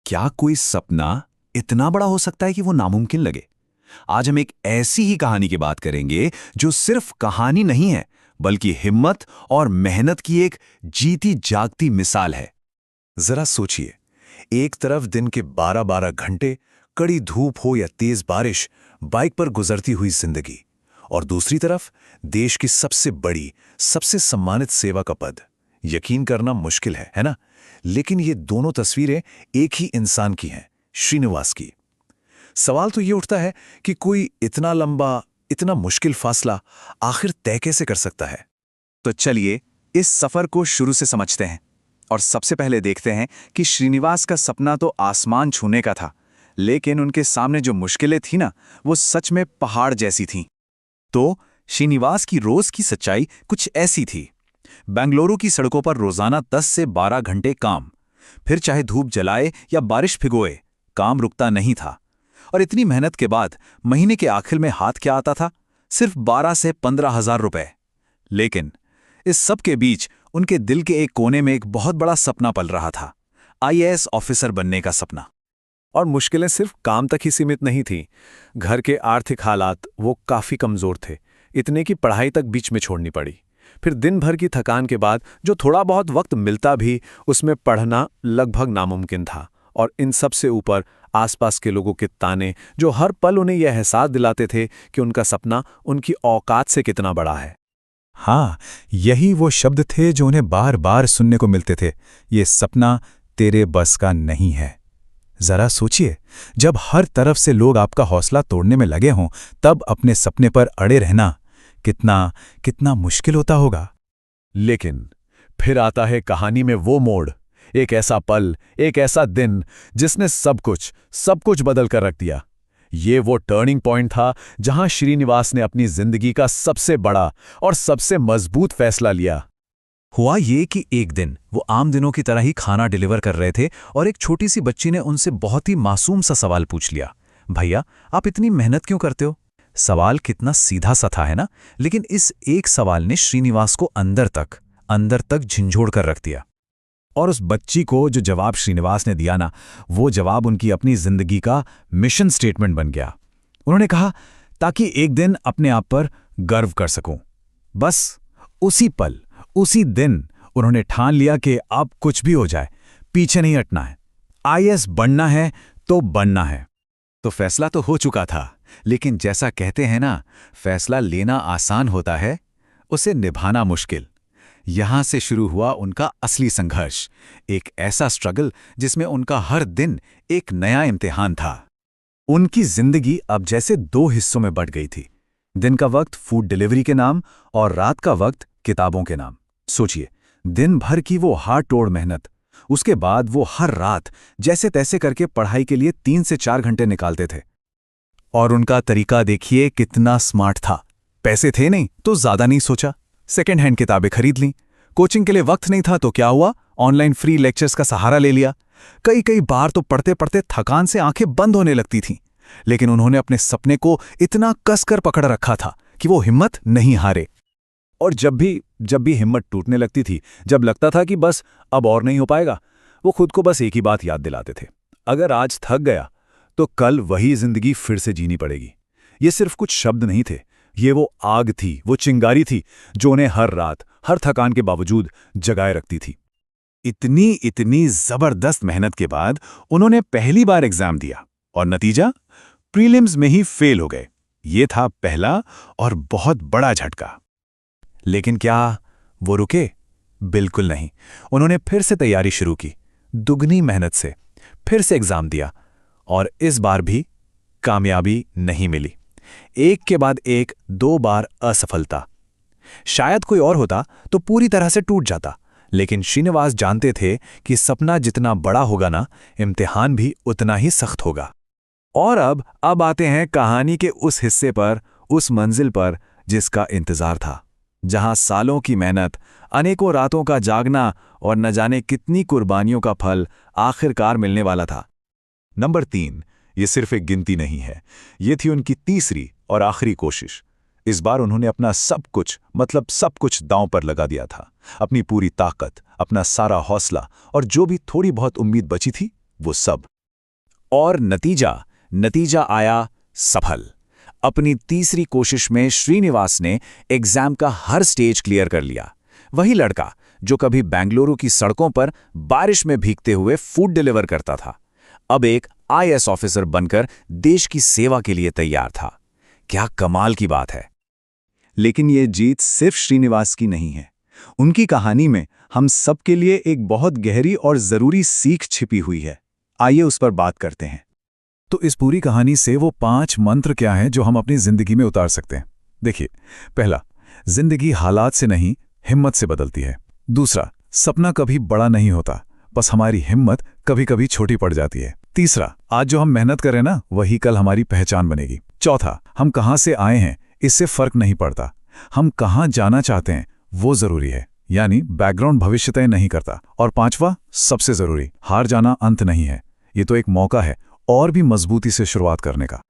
क्या कोई सपना इतना बड़ा हो सकता है कि वो नामुमकिन लगे? आज हम एक ऐसी ही कहानी की बात करेंगे जो सिर्फ कहानी नहीं है, बल्कि हिम्मत और मेहनत की एक जीती जागती मिसाल है। जरा सोचिए, एक तरफ दिन के 12-12 घंटे, कड़ी धूप हो या तेज बारिश, बाइक पर गुजरती हुई जिंदगी, और दूसरी तरफ देश की सबसे बड़ी, सबसे सम्मानित सेवा का पद। यकीन करना मुश्किल है ना? लेकिन ये दोनों तस्वीरें एक ही इंसान की हैं, श्रीनिवास की। सवाल तो ये उठता है कि कोई इतना लंबा, इतना मुश्किल फासला आखिर तय कैसे कर सकता है? तो चलिए इस सफर को शुरू से समझते हैं और सबसे पहले देखते हैं कि श्रीनिवास का सपना तो आसमान छूने का था, लेकिन उनके सामने जो मुश्किलें थी ना, वो सच में पहाड़ जैसी थीं। तो श्रीनिवास की रोज की सच्चाई कुछ ऐसी थी। बेंगलुरु की सड़कों पर रोजाना 10 से 12 घंटे काम, फिर चाहे धूप जलाए या बारिश भिगोए, काम रुकता नहीं था। और इतनी मेहनत के बाद महीने के आखिर में हाथ क्या आता था? सिर्फ 12 से 15 हजार रुपए। लेकिन इस सब के बीच उनके दिल के एक कोने में एक बहुत बड़ा सपना पल रहा था, आईएएस ऑफिसर बनने का सपना। और मुश्किलें सिर्फ काम तक ही सीमित नहीं थीं। घर के आर्थिक हालात वो काफी कमजोर थे, इतने की पढ़ाई तक बीच में छोड़नी पड़ी। फिर दिन भर की थकान के बाद जो थोड़ा बहुत वक्त मिलता भी, उसमें पढ़ना लगभग नामुमकिन था। और इन सब से ऊपर आसपास के लोगों के ताने, जो हर पल उन्हें यह एहसास दिलाते थे कि उनका सपना उनकी औकात से कितना बड़ा है। हाँ, यही वो शब्द थे जो उन्हें बार बार सुनने को मिलते थे। ये सपना तेरे बस का नहीं है। जरा सोचिए, जब हर तरफ से लोग आपका हौसला तोड़ने में लगे हों, तब अपने सपने पर अड़े रहना कितना कितना मुश्किल होता होगा। लेकिन फिर आता है कहानी में वो मोड़, एक ऐसा पल, एक ऐसा दिन जिसने सब कुछ बदल कर रख दिया। ये वो टर्निंग पॉइंट था जहां श्रीनिवास ने अपनी जिंदगी का सबसे बड़ा और सबसे मजबूत फैसला लिया। हुआ ये कि एक दिन वो आम दिनों की तरह ही खाना डिलीवर कर रहे थे और एक छोटी सी बच्ची ने उनसे बहुत ही मासूम सा सवाल पूछ लिया, भैया आप इतनी मेहनत क्यों करते हो? सवाल कितना सीधा सा था, है ना? लेकिन इस एक सवाल ने श्रीनिवास को अंदर तक झंझोड़ कर रख दिया। और उस बच्ची को जो जवाब श्रीनिवास ने दिया ना, वो जवाब उनकी अपनी जिंदगी का मिशन स्टेटमेंट बन गया। उन्होंने कहा, ताकि एक दिन अपने आप पर गर्व कर सकूं। बस उसी पल, उसी दिन उन्होंने ठान लिया कि अब कुछ भी हो जाए, पीछे नहीं हटना है। आईएएस बनना है तो बनना है। तो फैसला तो हो चुका था, लेकिन जैसा कहते हैं ना, फैसला लेना आसान होता है, उसे निभाना मुश्किल। यहां से शुरू हुआ उनका असली संघर्ष, एक ऐसा स्ट्रगल जिसमें उनका हर दिन एक नया इम्तिहान था। उनकी जिंदगी अब जैसे दो हिस्सों में बंट गई थी, दिन का वक्त फूड डिलीवरी के नाम और रात का वक्त किताबों के नाम। सोचिए, दिन भर की वो हाथ तोड़ मेहनत, उसके बाद वो हर रात जैसे तैसे करके पढ़ाई के लिए 3 से 4 घंटे निकालते थे। और उनका तरीका देखिए कितना स्मार्ट था। पैसे थे नहीं तो ज्यादा नहीं सोचा, सेकेंड हैंड किताबें खरीद लीं। कोचिंग के लिए वक्त नहीं था तो क्या हुआ, ऑनलाइन फ्री लेक्चर्स का सहारा ले लिया। कई बार तो पढ़ते पढ़ते थकान से आंखें बंद होने लगती थीं, लेकिन उन्होंने अपने सपने को इतना कसकर पकड़ रखा था कि वो हिम्मत नहीं हारे। और जब भी हिम्मत टूटने लगती थी, जब लगता था कि बस अब और नहीं हो पाएगा, वो खुद को बस एक ही बात याद दिलाते थे, अगर आज थक गया तो कल वही जिंदगी फिर से जीनी पड़ेगी। ये सिर्फ कुछ शब्द नहीं थे, ये वो आग थी, वो चिंगारी थी जो उन्हें हर रात, हर थकान के बावजूद जगाए रखती थी। इतनी जबरदस्त मेहनत के बाद उन्होंने पहली बार एग्जाम दिया और नतीजा प्रीलिम्स में ही फेल हो गए। ये था पहला और बहुत बड़ा झटका। लेकिन क्या वो रुके? बिल्कुल नहीं। उन्होंने फिर से तैयारी शुरू की, दुगनी मेहनत से, फिर से एग्जाम दिया और इस बार भी कामयाबी नहीं मिली। एक के बाद एक 2 बार असफलता। शायद कोई और होता तो पूरी तरह से टूट जाता, लेकिन श्रीनिवास जानते थे कि सपना जितना बड़ा होगा ना, इम्तिहान भी उतना ही सख्त होगा। और अब आते हैं कहानी के उस हिस्से पर, उस मंजिल पर जिसका इंतजार था, जहां सालों की मेहनत, अनेकों रातों का जागना और न जाने कितनी कुर्बानियों का फल आखिरकार मिलने वाला था। नंबर 3, ये सिर्फ एक गिनती नहीं है, ये थी उनकी तीसरी और आखिरी कोशिश। इस बार उन्होंने अपना सब कुछ दांव पर लगा दिया था। अपनी पूरी ताकत, अपना सारा हौसला और जो भी थोड़ी बहुत उम्मीद बची थी, वो सब। और नतीजा आया सफल। अपनी तीसरी कोशिश में श्रीनिवास ने एग्जाम का हर स्टेज क्लियर कर लिया। वही लड़का जो कभी बेंगलुरु की सड़कों पर बारिश में भीगते हुए फूड डिलीवर करता था, अब एक आईएएस ऑफिसर बनकर देश की सेवा के लिए तैयार था। क्या कमाल की बात है। लेकिन ये जीत सिर्फ श्रीनिवास की नहीं है। उनकी कहानी में हम सबके लिए एक बहुत गहरी और जरूरी सीख छिपी हुई है। आइए उस पर बात करते हैं। तो इस पूरी कहानी से वो 5 मंत्र क्या हैं जो हम अपनी जिंदगी में उतार सकते हैं? देखिए, पहला, जिंदगी हालात से नहीं हिम्मत से बदलती है। दूसरा, सपना कभी बड़ा नहीं होता, बस हमारी हिम्मत कभी-कभी छोटी पड़ जाती है। तीसरा, आज जो हम मेहनत करें ना, वही कल हमारी पहचान बनेगी। चौथा, हम कहां से आए हैं इससे फर्क नहीं पड़ता, हम कहां जाना चाहते हैं वो जरूरी है, यानी बैकग्राउंड भविष्य तय नहीं करता। और पांचवा, सबसे जरूरी, हार जाना अंत नहीं है, ये तो एक मौका है और भी मजबूती से शुरुआत करने का।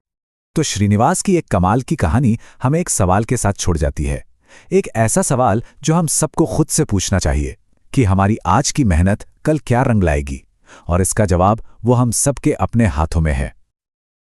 तो श्रीनिवास की एक कमाल की कहानी हमें एक सवाल के साथ छोड़ जाती है, एक ऐसा सवाल जो हम सबको खुद से पूछना चाहिए कि हमारी आज की मेहनत कल क्या रंग लाएगी, और इसका जवाब वो हम सबके अपने हाथों में है।